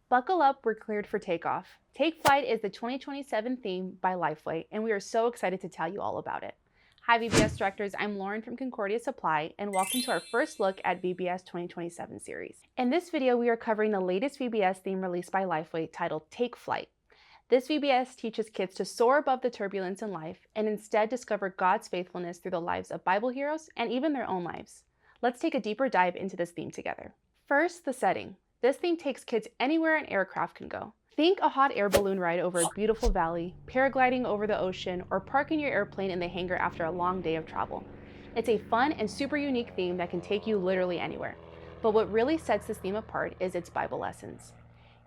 Buckle up, we're cleared for takeoff. Take Flight is the 2027 theme by Lifeway, and we are so excited to tell you all about it. Hi VBS Directors, I'm Lauren from Concordia Supply, and welcome to our first look at VBS 2027 series. In this video, we are covering the latest VBS theme released by Lifeway titled Take Flight. This VBS teaches kids to soar above the turbulence in life and instead discover God's faithfulness through the lives of Bible heroes and even their own lives. Let's take a deeper dive into this theme together. First, the setting. This theme takes kids anywhere an aircraft can go. Think a hot air balloon ride over a beautiful valley, paragliding over the ocean, or parking your airplane in the hangar after a long day of travel. It's a fun and super unique theme that can take you literally anywhere. But what really sets this theme apart is its Bible lessons.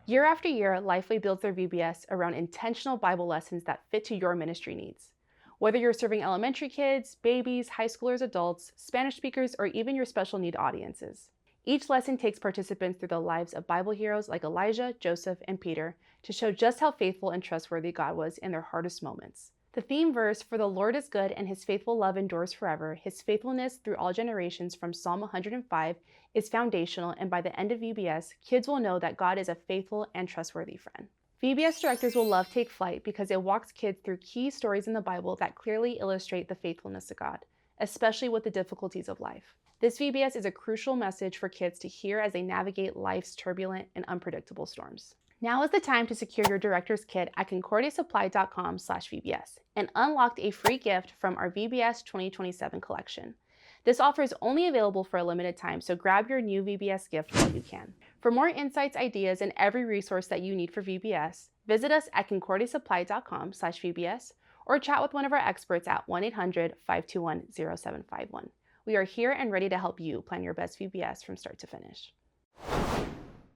Year after year, Lifeway builds their VBS around intentional Bible lessons that fit to your ministry needs. Whether you're serving elementary kids, babies, high schoolers, adults, Spanish speakers, or even your special need audiences. Each lesson takes participants through the lives of Bible heroes like Elijah, Joseph, and Peter to show just how faithful and trustworthy God was in their hardest moments. The theme verse, "For the Lord is good and his faithful love endures forever, his faithfulness through all generations," from Psalm 105 is foundational, and by the end of VBS, kids will know that God is a faithful and trustworthy friend. VBS Directors will love Take Flight because it walks kids through key stories in the Bible that clearly illustrate the faithfulness of God, especially with the difficulties of life. This VBS is a crucial message for kids to hear as they navigate life's turbulent and unpredictable storms. Now is the time to secure your Director's Kit at concordiasupply.com/VBS and unlock a free gift from our VBS 2027 collection. This offer is only available for a limited time, so grab your new VBS gift while you can. For more insights, ideas, and every resource that you need for VBS, visit us at concordiasupply.com/VBS or chat with one of our experts at 1-800-521-0751. We are here and ready to help you plan your best VBS from start to finish.